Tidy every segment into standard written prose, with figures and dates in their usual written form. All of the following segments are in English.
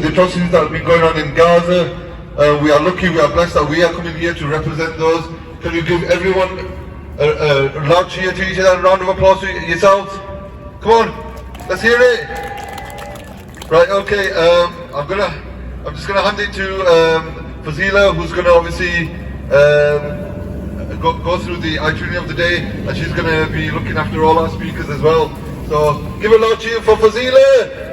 the atrocities that have been going on in Gaza. We are lucky, we are blessed that we are coming here to represent those. Can you give everyone a loud cheer to each other, a round of applause to yourselves? Come on, let's hear it. Right, okay, I'm just gonna hand it to Fazila, who's gonna obviously go through the itinerary of the day, and she's gonna be looking after all our speakers as well. So give a loud cheer for Fazila.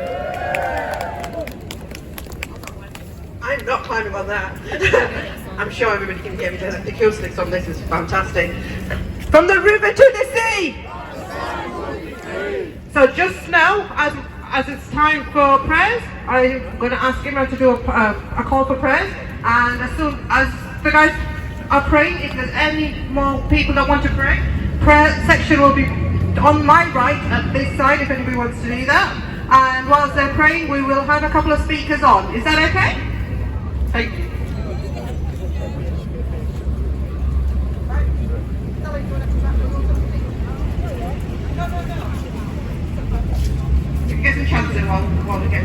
I'm not climbing on that. I'm sure everybody can hear me. The acoustics on this is fantastic. From the river to the sea. So just now, as it's time for prayers, I'm going to ask Imran to do a call for prayers. And as soon as the guys are praying, if there's any more people that want to pray, prayer section will be on my right at this side if anybody wants to do that. And whilst they're praying, we will have a couple of speakers on. Is that okay? Thank you. Get some chances while we get.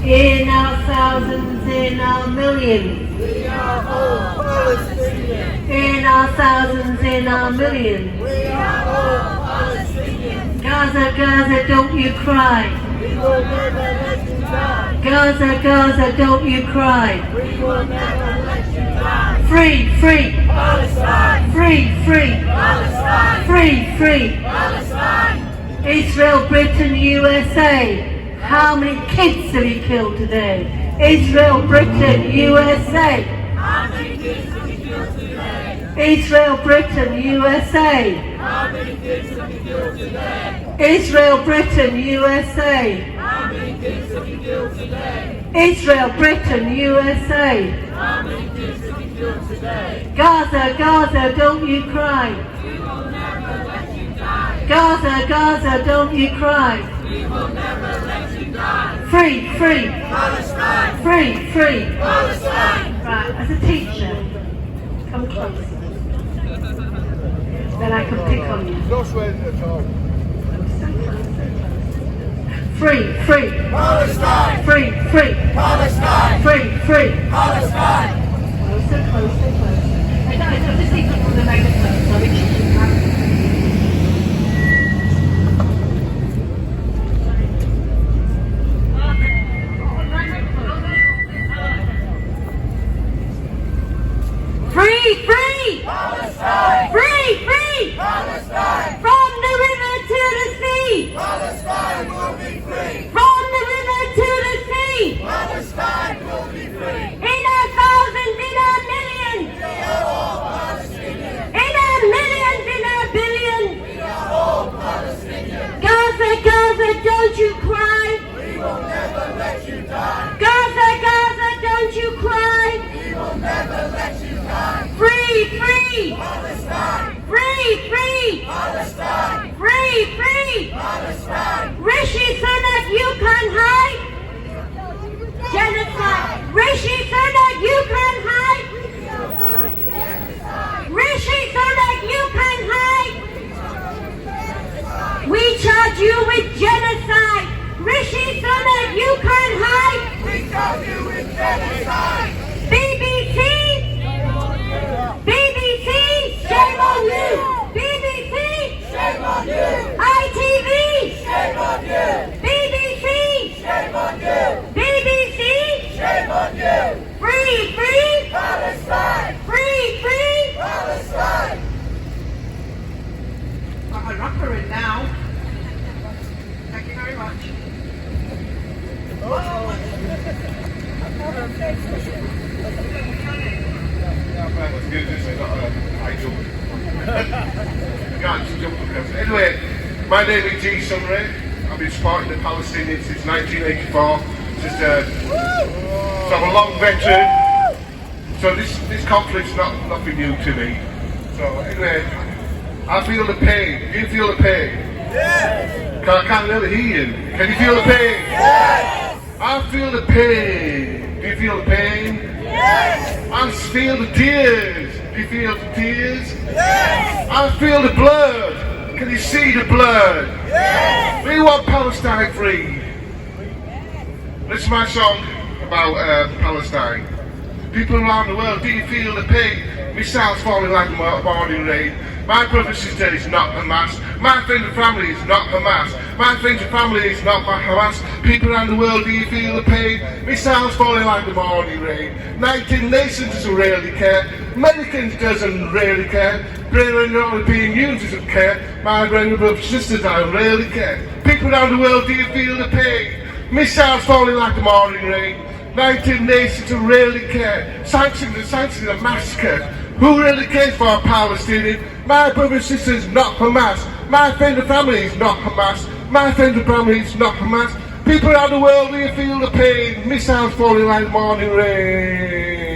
In our thousands, in our millions, we are all Palestinians. In our thousands, in our millions, We are all Palestinians. Gaza, Gaza, don't you cry. We will never let you die. Gaza, Gaza, don't you cry. We will never let you die. Free, free, Palestine. free, free, Palestine. free, free. Palestine. Israel, Britain, USA. How many kids have you killed today? Israel, Britain, USA. How many kids have you killed today? Israel, Britain, USA. How many kids have you killed today? Israel, Britain, USA. How many kids have you killed today? Israel, Britain, USA. How many kids have you killed today? Gaza, Gaza, don't you cry. We will never let you die. Gaza, Gaza, don't you cry. We will never let you die. Free, free, Palestine. free, free. Palestine. Right, as a teacher, come closer. Then I can pick on you. No swearing at all. Free, free, Palestine. free, free, Palestine. free, free. Palestine. Closer, closer, closer. I just need to put the microphone so we can keep that. Free, free! Palestine. Free, free! Palestine. From the river to the sea! Palestine will be free. From the river to the sea! Palestine will be free. In our thousands, in our millions! We are all Palestinians. In our millions, in our billions! We are all Palestinians. Gaza, Gaza, don't you cry! We will never let you die. Gaza, Gaza, don't you cry! We will never let you die. Free, free! Palestine. Free, free! Palestine. Free, free! Palestine. Rishi Sunak, you can hide! Genocide! Rishi Sunak, you can hide! Rishi Sunak, you can hide! We charge you with genocide! Rishi Sunak, you can hide! We charge you with genocide. BBC! BBC! Shame on you! BBC! Shame on you. ITV! Shame on you. BBC! Shame on you. BBC! Shame on you. Free, free! Palestine. Free, free! Palestine. Got my rocker in now. Thank you very much. Anyway, my name is G. Sunray. I've been supporting the Palestinians since 1984. Just so I'm a long veteran. So this conflict's nothing new to me. So anyway, I feel the pain. Do you feel the pain? Yes. I can't really hear you. Can you feel the pain? Yes. I feel the pain. Do you feel the pain? Yes. I feel the tears. Do you feel the tears? Yes. I feel the blood. Can you see the blood? Yes. We want Palestine free. This is my song about Palestine. People around the world, do you feel the pain? Missiles falling like morning rain. My brother and sister is not Hamas. My friends and family is not Hamas. My friends and family is not Hamas. People around the world, do you feel the pain? Missiles falling like the morning rain. 19 nations doesn't really care. Americans doesn't really care. Britain and European Union doesn't care. My brothers and sisters don't really care. People around the world, do you feel the pain? Missiles falling like the morning rain. 19 nations who really care. Sanctions are a massacre. Who really cares for a Palestinian? My brothers and sisters not Hamas. My friends and family is not Hamas. My friends and family is not Hamas. People around the world, do you feel the pain? Missiles falling like morning rain.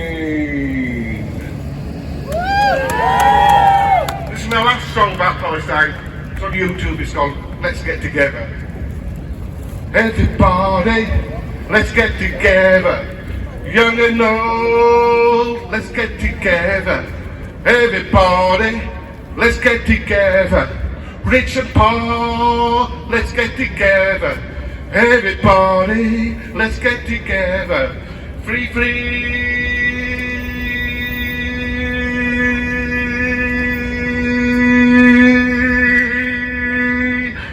This is my last song about Palestine. It's on YouTube. It's called Let's Get Together. Everybody, let's get together. Young and old, let's get together. Everybody, let's get together. Rich and poor, let's get together. Everybody, let's get together. Free, free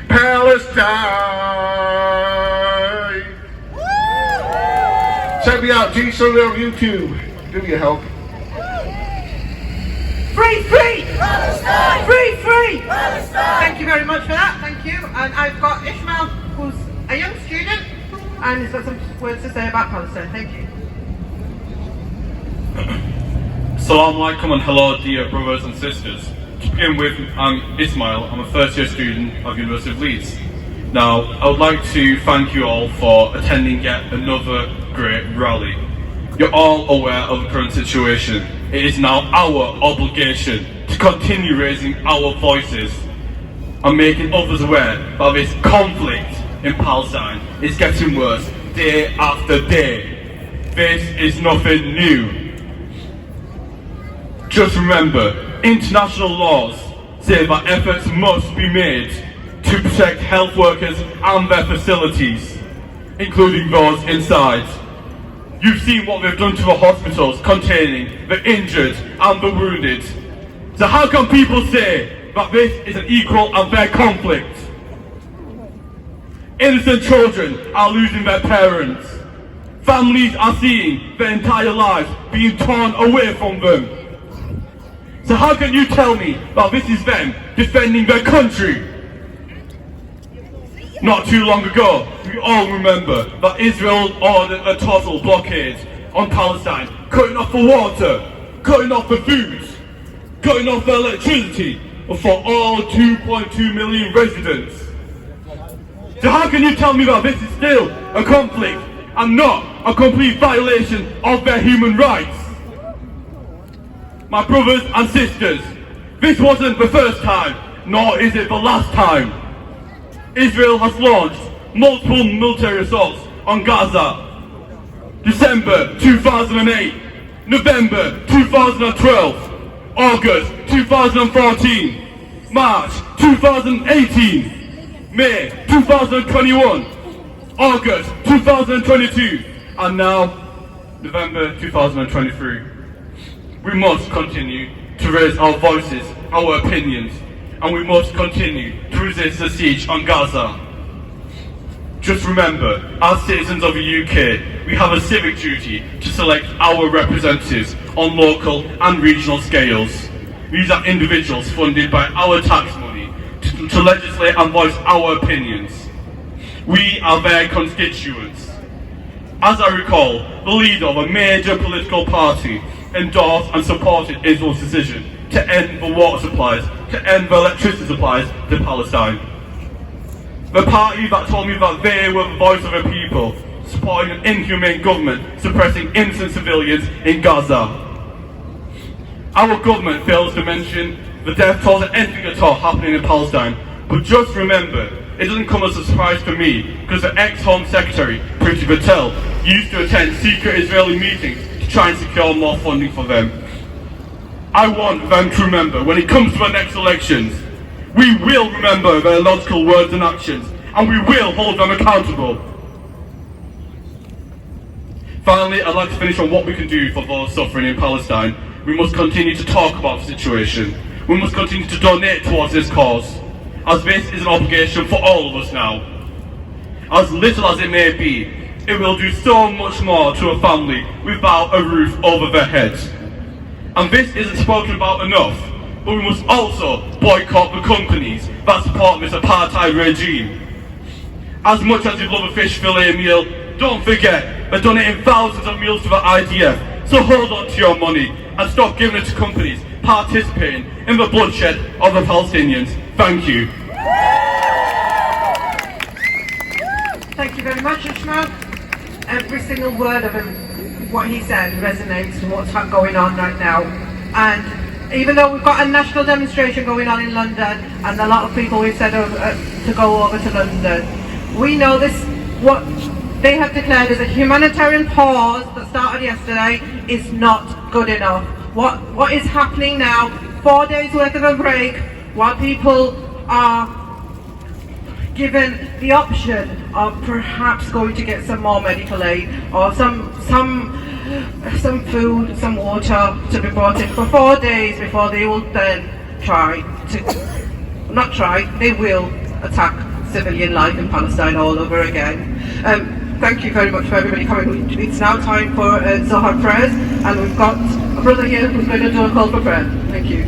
Palestine. Check me out, G-Son on YouTube. Give me a help. Free, free! Palestine! Free, free! Palestine! Thank you very much for that, thank you. And I've got Ishmael, who's a young student, and he's got some words to say about Palestine. Thank you. Assalamu alaikum and hello dear brothers and sisters. To begin with, I'm Ismail, I'm a first year student of University of Leeds. Now, I would like to thank you all for attending yet another great rally. You're all aware of the current situation. It is now our obligation to continue raising our voices and making others aware that this conflict in Palestine is getting worse day after day. This is nothing new. Just remember, international laws say that efforts must be made to protect health workers and their facilities, including those inside. You've seen what they've done to the hospitals containing the injured and the wounded. So how can people say that this is an equal and fair conflict? Innocent children are losing their parents. Families are seeing their entire lives being torn away from them. So how can you tell me that this is them defending their country? Not too long ago, we all remember that Israel ordered a total blockade on Palestine, cutting off the water, cutting off the food, cutting off the electricity for all 2.2 million residents. So how can you tell me that this is still a conflict and not a complete violation of their human rights? My brothers and sisters, this wasn't the first time, nor is it the last time. Israel has launched multiple military assaults on Gaza. December 2008, November 2012, August 2014, March 2018, May 2021, August 2022, and now November 2023. We must continue to raise our voices, our opinions, and we must continue to resist the siege on Gaza. Just remember, as citizens of the UK, we have a civic duty to select our representatives on local and regional scales. These are individuals funded by our tax money to legislate and voice our opinions. We are their constituents. As I recall, the leader of a major political party endorsed and supported Israel's decision to end the water supplies, to end the electricity supplies to Palestine. The party that told me that they were the voice of the people, supporting an inhumane government suppressing innocent civilians in Gaza. Our government fails to mention the death tolls and anything at all happening in Palestine, but just remember, it doesn't come as a surprise to me because the ex-Home Secretary, Priti Patel, used to attend secret Israeli meetings to try and secure more funding for them. I want them to remember, when it comes to the next elections, we will remember their logical words and actions, and we will hold them accountable. Finally, I'd like to finish on what we can do for those suffering in Palestine. We must continue to talk about the situation. We must continue to donate towards this cause, as this is an obligation for all of us now. As little as it may be, it will do so much more to a family without a roof over their heads. And this isn't spoken about enough, but we must also boycott the companies that support this apartheid regime. As much as you love a fish fillet meal, don't forget they're donating thousands of meals to the IDF, so hold on to your money and stop giving it to companies participating in the bloodshed of the Palestinians. Thank you. Thank you very much, Ishmael. Every single word of him, what he said resonates with what's going on right now. And even though we've got a national demonstration going on in London, and a lot of people we've said to go over to London, we know this, what they have declared as a humanitarian pause that started yesterday is not good enough. What is happening now, 4 days worth of a break, while people are given the option of perhaps going to get some more medical aid or some food, some water to be brought in for 4 days before they will then they will attack civilian life in Palestine all over again. Thank you very much for everybody coming. It's now time for Zohar prayers, and we've got a brother here who's going to do a call for prayer. Thank you.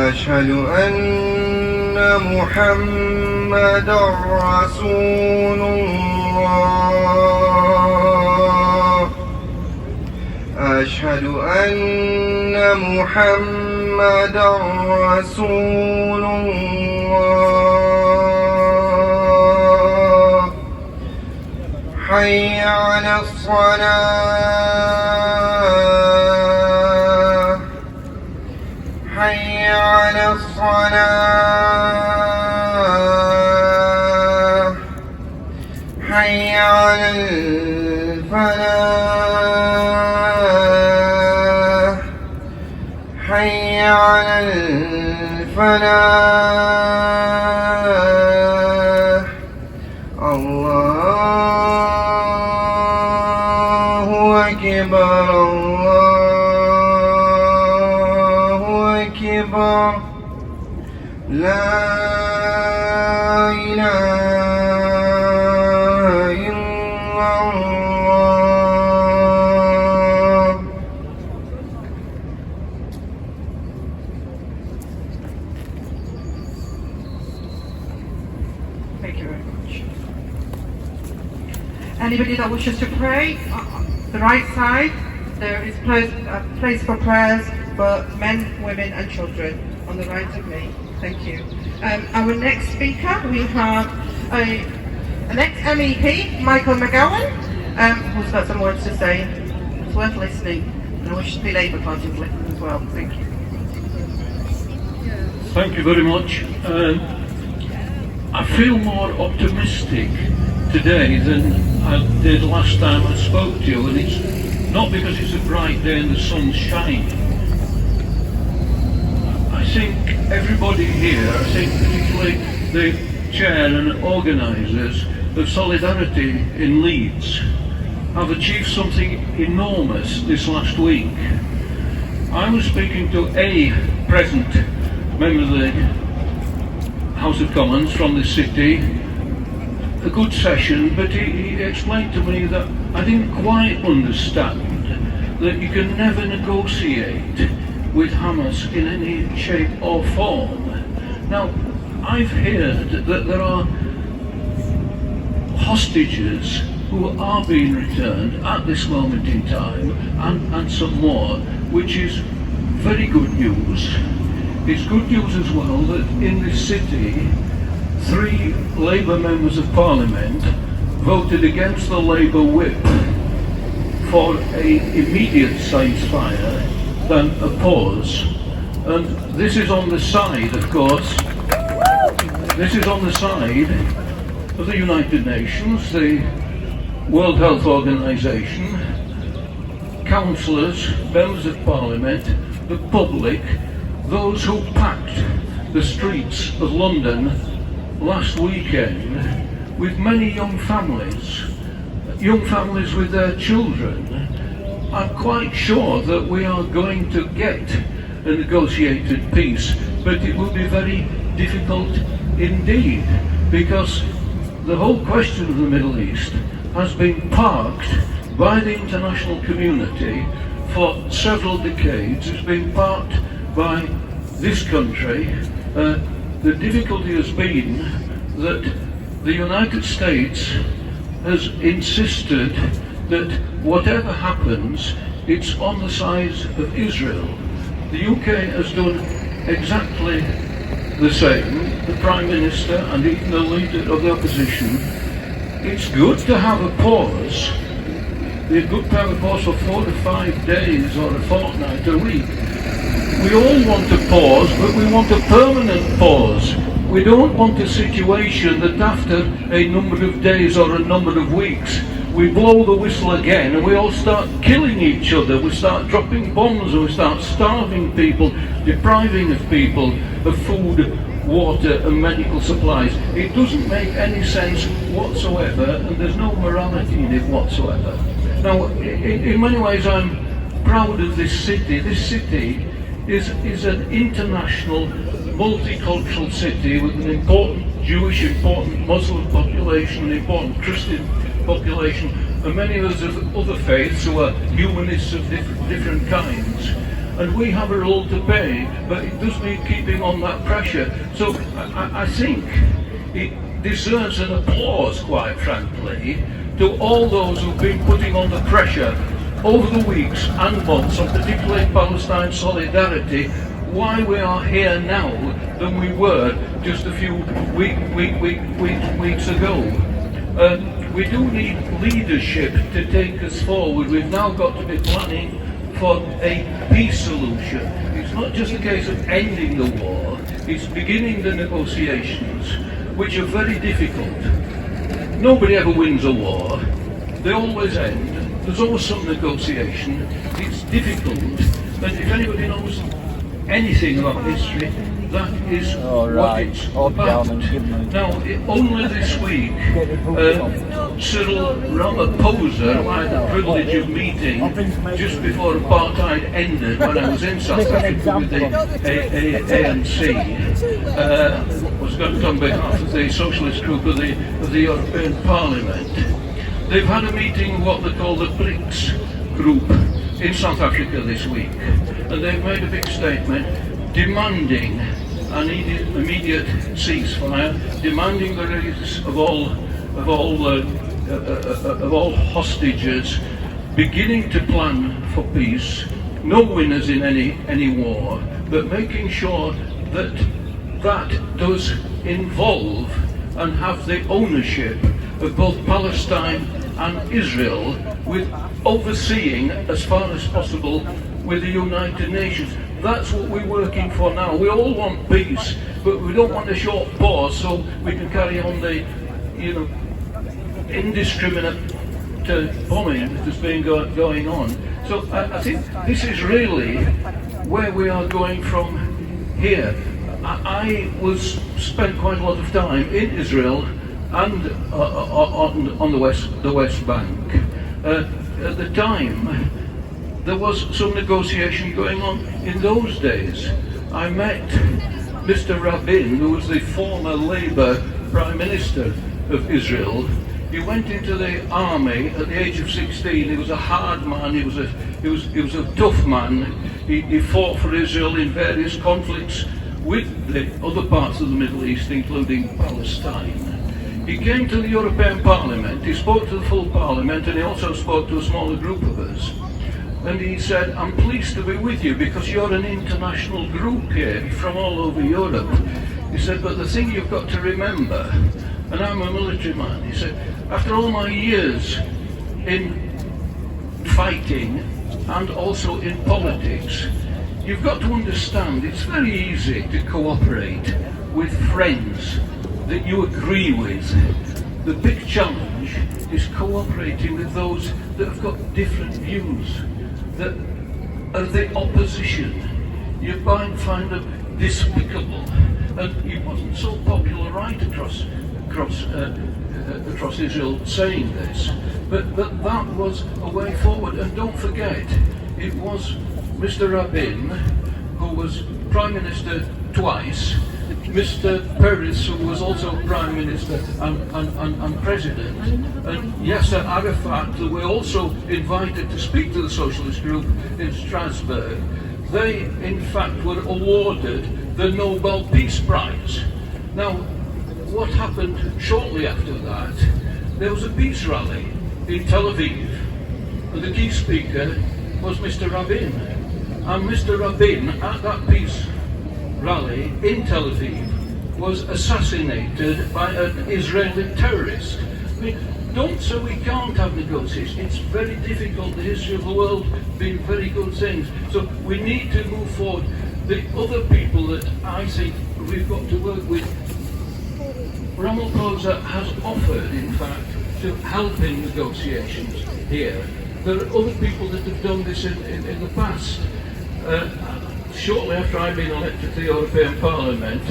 أشهد أن محمدا رسول الله أشهد أن محمدا رسول الله حي على الصلاة حي على الصلاة حي على الفلاح حي على الفلاح الله أكبر الله أكبر لا إله إلا الله. Thank you very much. Anybody that wishes to pray, the right side, there is a place for prayers for men, women and children on the right of me. Thank you. Our next speaker, we have an ex-MEP, Michael McGowan, who's got some words to say. It's worth listening, and I wish the Labour Party would listen as well. Thank you. Thank you very much. I feel more optimistic today than I did last time I spoke to you, and it's not because it's a bright day and the sun's shining. I think everybody here, I think particularly the chair and organisers of Solidarity in Leeds, have achieved something enormous this last week. I was speaking to a present member of the House of Commons from the city, a good session, but he explained to me that I didn't quite understand that you can never negotiate with Hamas in any shape or form. Now, I've heard that there are hostages who are being returned at this moment in time, and some more, which is very good news. It's good news as well that in this city, 3 Labour members of Parliament voted against the Labour whip for an immediate ceasefire than a pause. And this is on the side, of course, this is on the side of the United Nations, the World Health Organization, councillors, members of Parliament, the public, those who packed the streets of London last weekend with many young families with their children. I'm quite sure that we are going to get a negotiated peace, but it will be very difficult indeed, because the whole question of the Middle East has been parked by the international community for several decades. It's been parked by this country. The difficulty has been that the United States has insisted that whatever happens, it's on the side of Israel. The UK has done exactly the same, the Prime Minister and even the leader of the opposition. It's good to have a pause. It's good to have a pause for 4 to 5 days or a fortnight, a week. We all want to pause, but we want a permanent pause. We don't want a situation that after a number of days or a number of weeks, we blow the whistle again and we all start killing each other. We start dropping bombs and we start starving people, depriving of people of food, water and medical supplies. It doesn't make any sense whatsoever, and there's no morality in it whatsoever. Now, in many ways I'm proud of this city. This city is an international, multicultural city with an important Jewish, important Muslim population, an important Christian population, and many others of other faiths who are humanists of different kinds. And we have a role to play, but it does need keeping on that pressure. So I think it deserves an applause, quite frankly, to all those who've been putting on the pressure over the weeks and months, and particularly Palestine Solidarity, why we are here now than we were just a few weeks ago. We do need leadership to take us forward. We've now got to be planning for a peace solution. It's not just a case of ending the war, it's beginning the negotiations, which are very difficult. Nobody ever wins a war. They always end. There's always some negotiation. It's difficult. And if anybody knows anything about history, that is what it's about. Now, only this week, Cyril Ramaphosa, who I had the privilege of meeting just before apartheid ended when I was in South Africa with the ANC, was going to on behalf of the socialist group of the European Parliament. They've had a meeting of what they call the BRICS group in South Africa this week, and they've made a big statement demanding an immediate ceasefire, demanding the release of all hostages, beginning to plan for peace, no winners in any war, but making sure that does involve and have the ownership of both Palestine and Israel, with overseeing as far as possible with the United Nations. That's what we're working for now. We all want peace, but we don't want a short pause so we can carry on the, indiscriminate bombing that's been going on. So I think this is really where we are going from here. I spent quite a lot of time in Israel and on the West Bank. At the time, there was some negotiation going on. In those days, I met Mr. Rabin, who was the former Labour Prime Minister of Israel. He went into the army at the age of 16. He was a hard man. He was a tough man. He fought for Israel in various conflicts with the other parts of the Middle East, including Palestine. He came to the European Parliament. He spoke to the full Parliament, and he also spoke to a smaller group of us. And he said, "I'm pleased to be with you because you're an international group here from all over Europe." He said, "But the thing you've got to remember," and I'm a military man, he said, "after all my years in fighting and also in politics, you've got to understand it's very easy to cooperate with friends that you agree with. The big challenge is cooperating with those that have got different views, that are the opposition. You might find them despicable." And he wasn't so popular right across Israel saying this, but that was a way forward. And don't forget, it was Mr. Rabin, who was Prime Minister twice, Mr. Peres, who was also Prime Minister and President, and Yasser Arafat, who were also invited to speak to the Socialist Group in Strasbourg. They, in fact, were awarded the Nobel Peace Prize. Now, what happened shortly after that? There was a peace rally in Tel Aviv, and the key speaker was Mr. Rabin. And Mr. Rabin, at that peace rally in Tel Aviv, was assassinated by an Israeli terrorist. I mean, don't say we can't have negotiations. It's very difficult. The history of the world been very good things. So we need to move forward. The other people that I think we've got to work with, Ramaphosa has offered, in fact, to help in negotiations here. There are other people that have done this in the past. Shortly after I'd been elected to the European Parliament,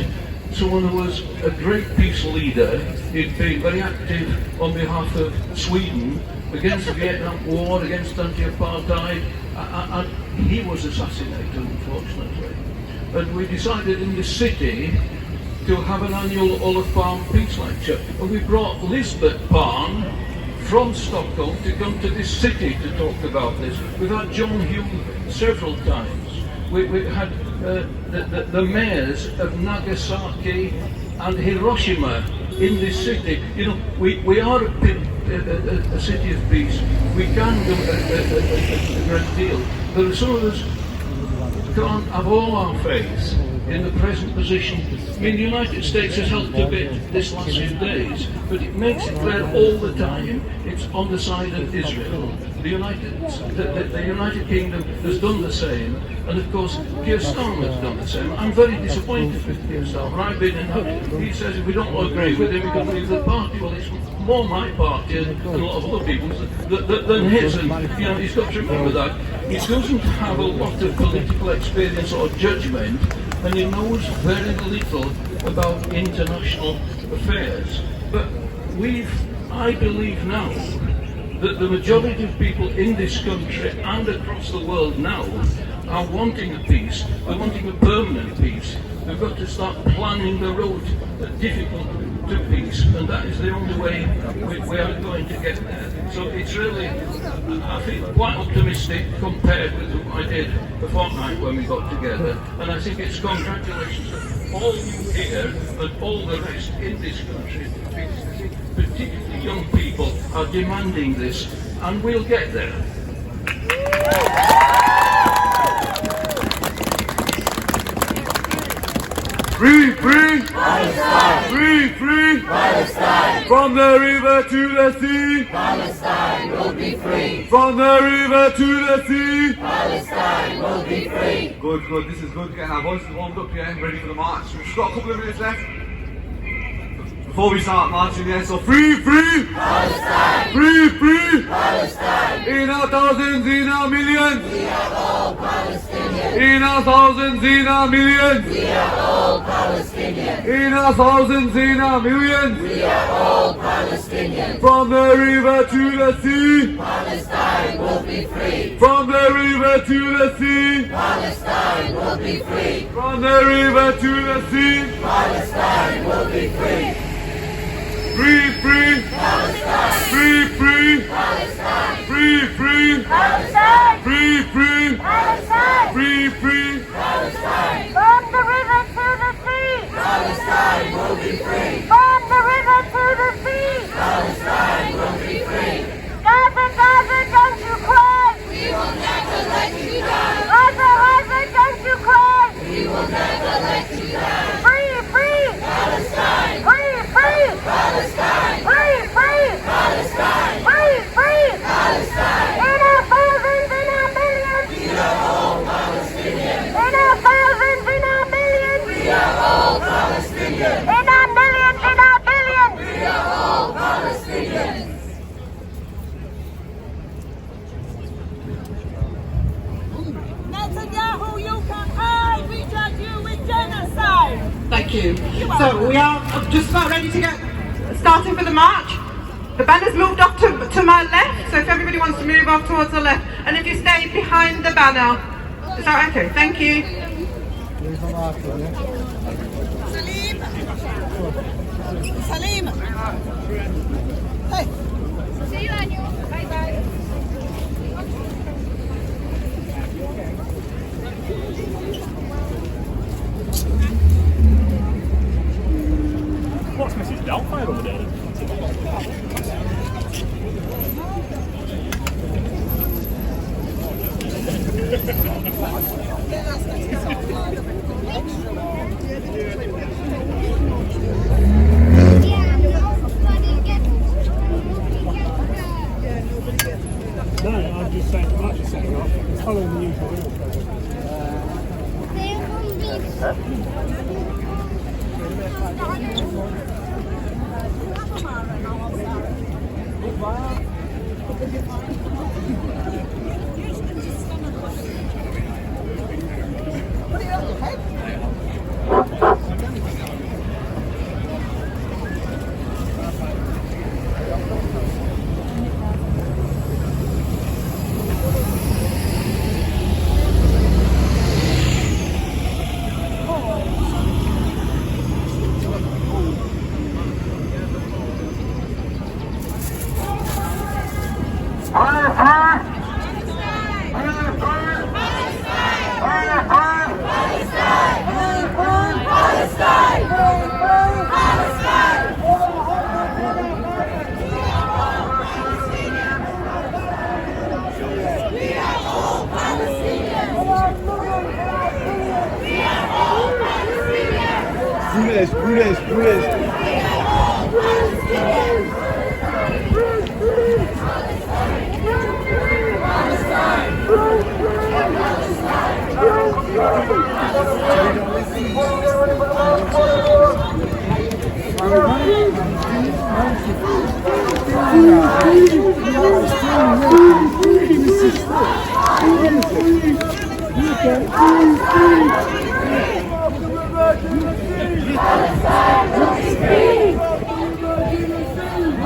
someone who was a great peace leader, he'd been very active on behalf of Sweden against the Vietnam War, against anti-apartheid, and he was assassinated, unfortunately. And we decided in this city to have an annual Olof Palme Peace Lecture. And we brought Lisbeth Palme from Stockholm to come to this city to talk about this. We've had John Hume several times. We had the mayors of Nagasaki and Hiroshima in this city. You know, we are a city of peace. We can do a great deal. There are some of us who can't have all our faith in the present position. I mean, the United States has helped a bit this last few days, but it makes it clear all the time it's on the side of Israel. The United Kingdom has done the same, and of course Keir Starmer has done the same. I'm very disappointed with Keir Starmer. I've been in that. He says if we don't agree with him, we can leave the party. Well, it's more my party and a lot of other people's than his, and you know, he's got to remember that. He doesn't have a lot of political experience or judgment, and he knows very little about international affairs. But I believe now, that the majority of people in this country and across the world now are wanting a peace. They're wanting a permanent peace. They've got to start planning the road difficult to peace, and that is the only way we are going to get there. So it's really, I feel quite optimistic compared with what I did a fortnight when we got together, and I think it's congratulations to all you here and all the rest in this country, because I think particularly young people are demanding this, and we'll get there. Free, free, Palestine! free, free, Palestine! from the river to the sea, Palestine will be free! from the river to the sea. Palestine will be free! Good, good, this is good, getting our voices warmed up, yeah, ready for the march. We've just got a couple of minutes left before we start marching, yeah, so free, free, Palestine! free, free, Palestine! in our thousands, in our millions, We are all Palestinians! in our thousands, in our millions, We are all Palestinians! in our thousands, in our millions, We are all Palestinians! from the river to the sea, Palestine will be free! from the river to the sea, Palestine will be free! from the river to the sea. Palestine will be free! Free, free. Palestine. Free, free. Palestine. Free, free. Palestine. Free, free. Palestine. Free, free. Palestine. From the river to the sea. Palestine will be free. From the river to the sea. Palestine will be free. Gaza, Gaza, don't you cry. We will never let you down. Gaza, Gaza, don't you cry. We will never let you down. Free, free. Palestine. Free, free. Palestine. Free, free. Palestine. Free, free. Palestine. In our thousands, in our millions. We are all Palestinians. In our thousands, in our millions. We are all Palestinians. In our millions, in our billions. We are all Palestinians. Netanyahu, you can hide. We judge you with genocide. Thank you. So we are just about ready to get starting for the march. The banner's moved off to my left, so if everybody wants to move off towards the left, and if you stay behind the banner, is that okay? Thank you. Salim. Hey. See you, Anu. Bye bye. What's Mrs. Doubtfire over there? No, I'm just saying, I'm actually setting off. It's following the usual rules.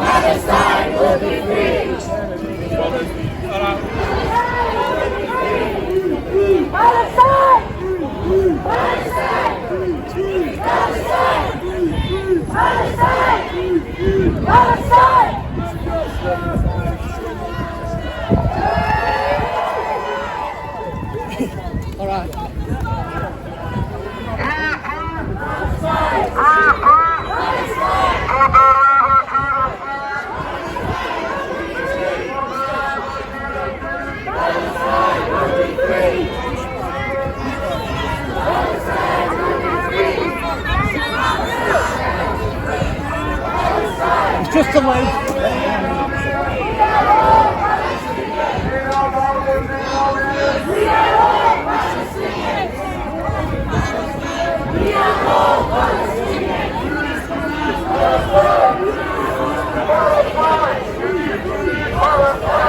Palestine will be free. Palestine! Palestine! Palestine! All right. It's just a light. Palestine!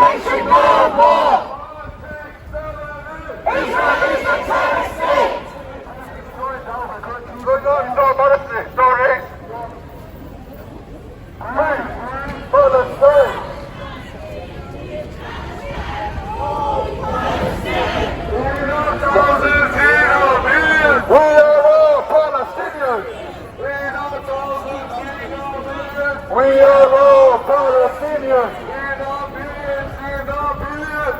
Occupation no more! Israel is a terrorist state! Sorry. Palestine. We are all Palestinians. We are all Palestinians.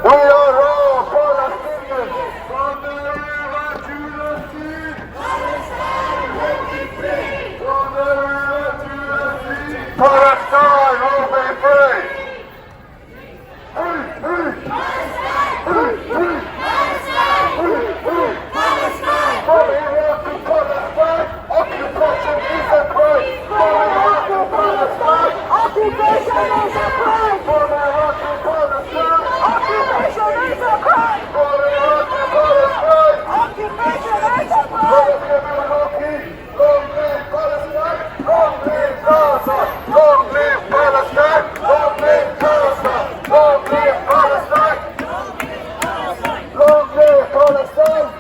We are all Palestinians. From the river to the sea. Palestine will be free. From the river to the sea. Palestine will be free. Occupation is a crime. Occupation is a crime. Occupation is a crime. Occupation is a crime. Long live Palestine. Long live Gaza. Long live Palestine. Long live Gaza. Long live Palestine. Long live Palestine.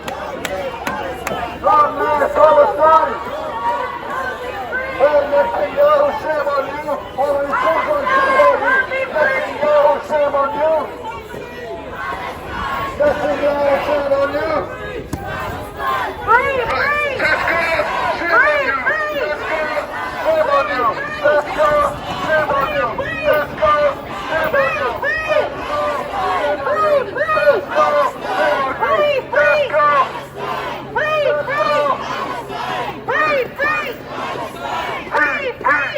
Long live Palestine. Netanyahu, shame on you. Only children can hold you. Netanyahu, shame on you. Netanyahu, shame on you. Free, free. Let's go. Shame on you. Let's go. Shame on you. Let's go. Shame on you. Let's go. Free, free. Let's go. Free, free. Free, free. Free, free!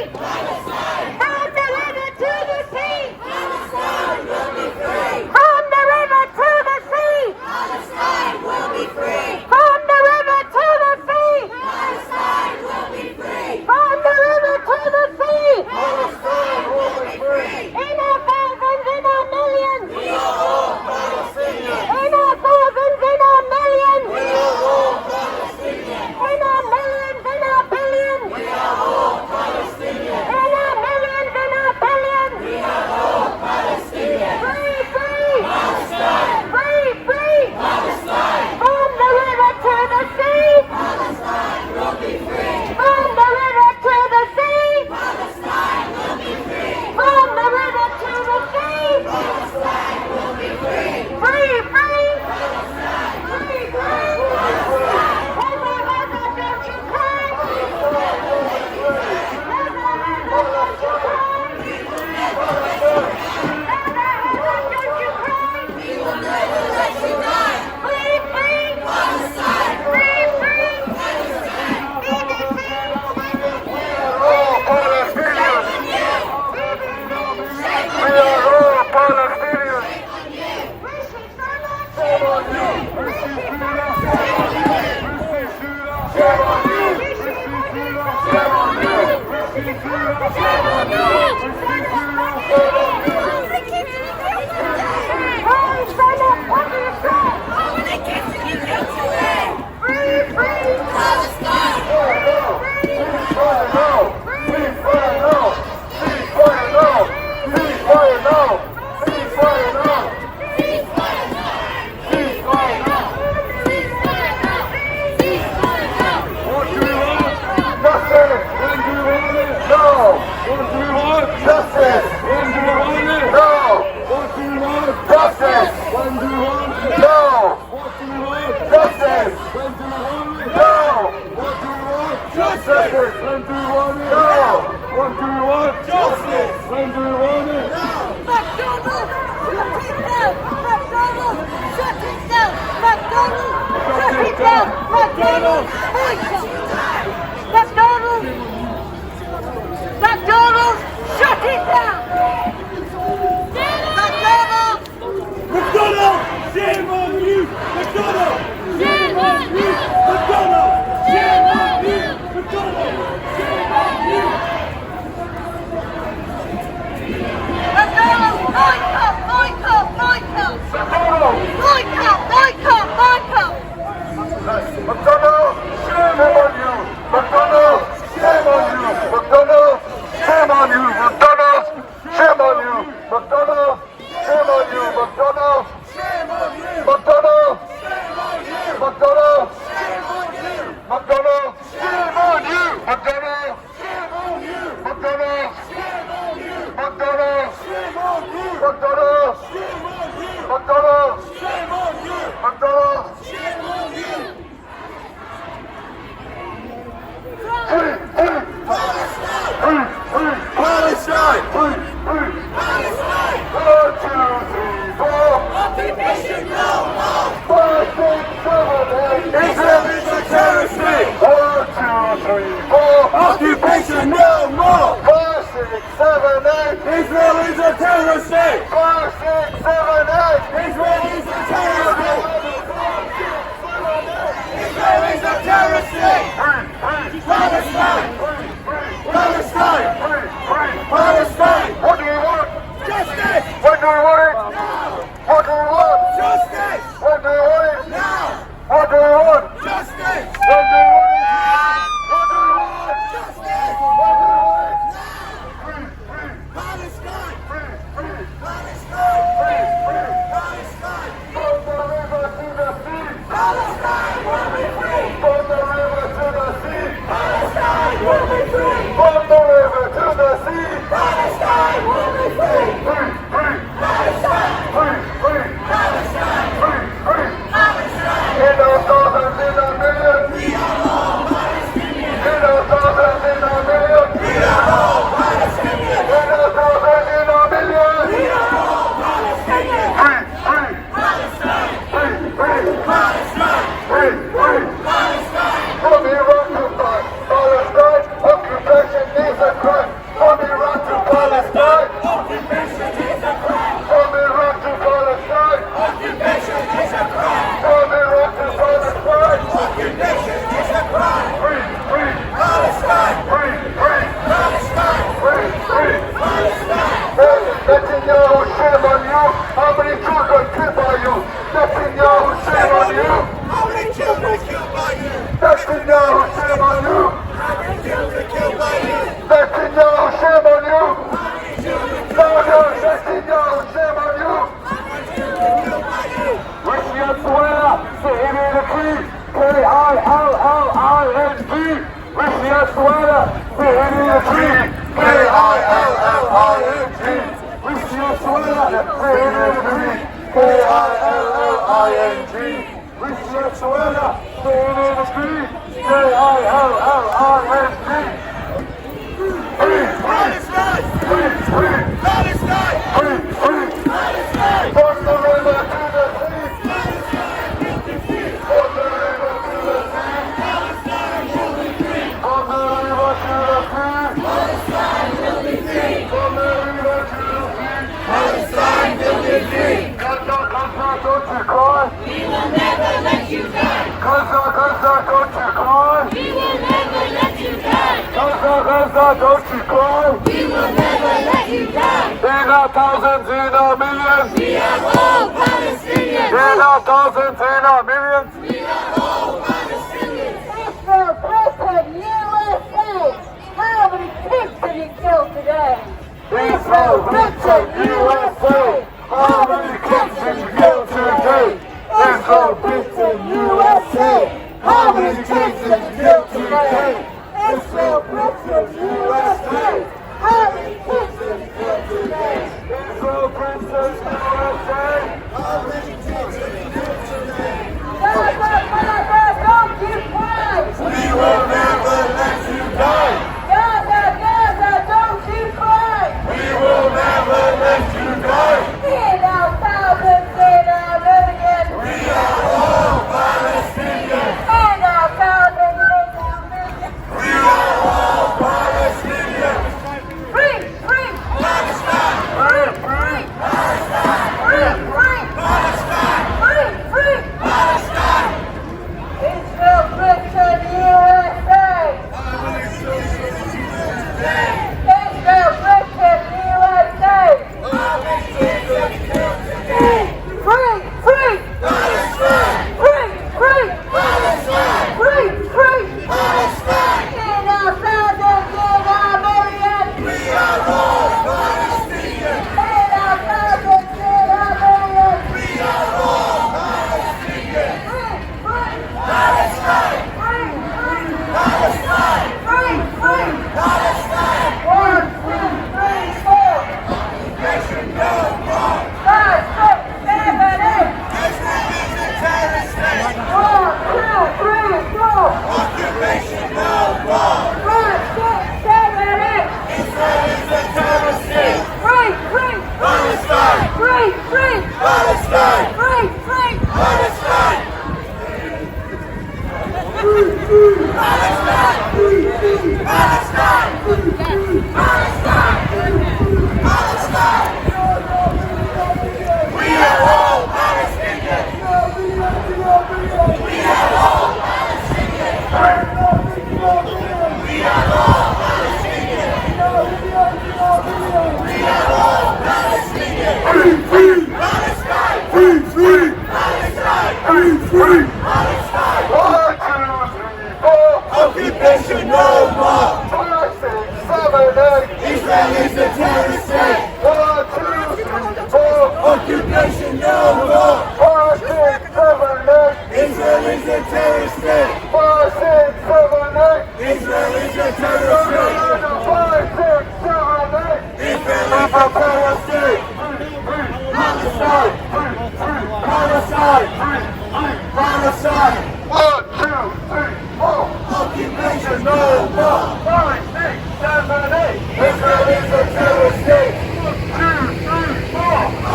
From the river to the sea! Palestine will be free! From the river to the sea! Palestine will be free! From the river to the sea! Palestine will be free! From the river to the sea! Palestine will be free! In our thousands, in our millions! We are all Palestinians! In our thousands, in our millions! We are all Palestinians! In our millions, in our billions! We are all Palestinians! In our millions, in our billions! We are all Palestinians! Free, free! Palestine! Free, free! Palestine! From the river to the sea! Palestine will be free! From the river to the sea! Palestine will be free! From the river to the sea! Palestine will be free! Free, free! Palestine! Free, free! Palestine! Don't you cry! McDonald's, shut it down! McDonald's! McDonald's! Shame on you! McDonald's! Shame on you! McDonald's! Shame on you! McDonald's! Shame on you! McDonald's, boycott, boycott, boycott! Boycott, boycott, boycott! McDonald's, shame on Israel is a terrorist state! 5, 6, 7, 8! Israel is a terrorist state! Israel is a terrorist state! Palestine! Palestine! Palestine! What do we want? Justice! What do we want it? Now! What do we want? Justice! What do we want it? Now! What do we want? Justice! What do we want it? What do we want? Justice! What do we want it? Palestine! Palestine! Palestine! From the river to the sea! Palestine will be free! From the river to the sea! Palestine will be free! From the river to the sea! Palestine will be free! Free, free, Palestine! free, free, Palestine! free, free! Palestine! In our thousands, in our millions! We are all Palestinians! In our thousands, in our millions! We are all Palestinians! In our thousands, in our millions! We are all Palestinians! Free, free, Palestine! free, free, Palestine! free, free! Palestine! From Iraq to Palestine, occupation is a crime. From Iraq to Palestine, Occupation is a crime! from Iraq to Palestine, Occupation is a crime! from Iraq to Palestine. Occupation is a crime! Free, free, Palestine! free, free, Palestine! free, free. Palestine! Netanyahu, shame on you. How many children killed by you? Netanyahu, shame on you. How many children killed by you? Netanyahu, shame on you. How many children killed by you? Netanyahu, shame on you. How many children killed Louder, Netanyahu, shame on you. by you? Russia swear, say it in the creed. K-I-L-L-I-N-G. Russia swear, say it in the creed. K-I-L-L-I-N-G. Russia swear, say it in the creed. K-I-L-L-I-N-G. Russia swear, say it in the creed. K-I-L-L-I-N-G. Free, Palestine! free, free, Palestine! free, free. Palestine! From the river to the sea. Palestine will be free! From the river to the sea. Palestine will be free! From the river to the sea. Palestine will be free! From the river to the sea. Palestine will be free! Gaza, Gaza, don't you cry. We will never let you die! Gaza, Gaza, don't you cry. We will never let you die! Gaza, Gaza, don't you cry. We will never let you die! In our thousands, in our millions. We are all Palestinians! In our thousands, in our millions. We are all Palestinians! Israel, Britain, USA. How many kids have you killed today? Israel, Britain, USA. How many kids did you kill today? Israel, Britain, USA. How many kids did you kill today? Israel, Britain, USA. How many kids have you killed today? Israel, Britain, USA. How many kids have you killed today? Gaza, Gaza, don't you cry! We will never let you die! Gaza, Gaza, don't you cry! We will never let you die! In our thousands, in our millions. We are all Palestinians! In our thousands, in our millions. We are all Palestinians! Occupation no more! 5, 6, 7, 8! Israel is a terrorist state! 1, 2, 3, 4! Occupation no more! 5, 6, 7, 8! Israel is a terrorist state! 5, 6, 7, 8! Israel is a terrorist state! 5, 6, 7, 8! Israel is a terrorist state! Palestine! Palestine! Palestine! 1, 2, 3, 4! Occupation no more! 5, 6, 7, 8! Israel is a terrorist state! 1, 2, 3, 4!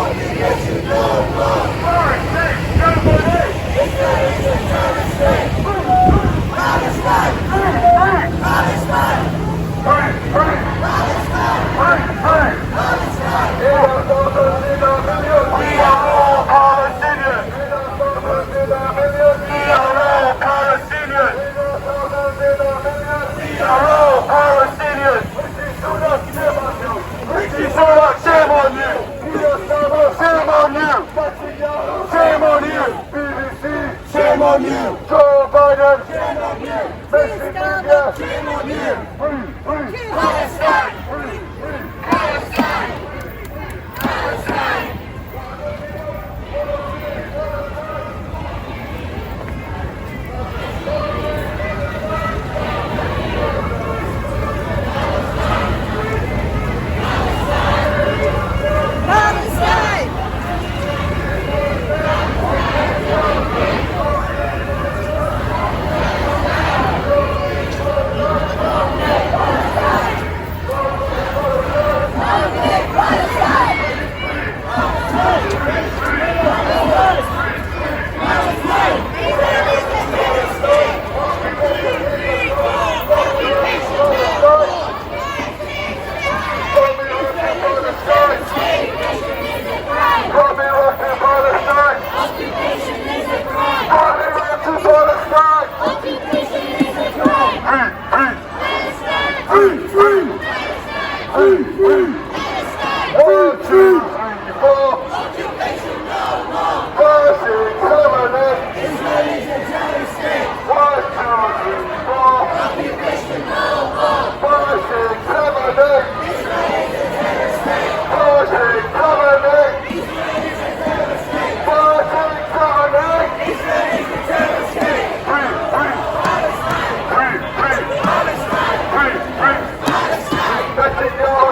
Occupation no more! 5, 6, 7, 8! Israel is a terrorist state! Palestine! Palestine! Palestine! We are all Palestinians! We are all Palestinians! We are all Palestinians! Rishi Sunak, shame on you! Shame on you! Shame on you! BBC, shame on you! Joe Biden, shame on you! Mexico, shame on you! Palestine! Palestine! Palestine!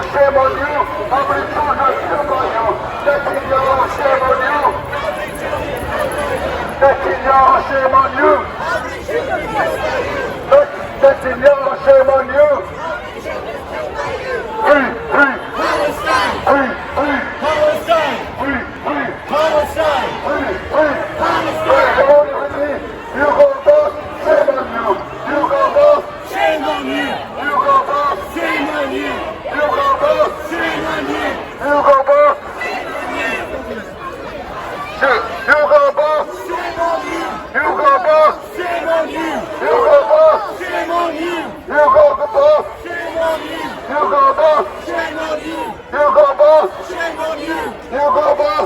Shame on you! Netanyahu, shame on you! Free, free! Palestine! Free, free! Palestine! Free, free! Palestine! Free, free! Palestine! Come on with me! You go boss! Shame on you! You go boss! Shame on you! You go boss! Shame on you! You go boss! Shame on you! You go boss! Shame on you! You go boss! Shame on you! You go boss! Shame on you! You go boss! Shame on you! You go boss! Shame on you! You go boss! Shame on you! You go boss! Shame on you! You go boss!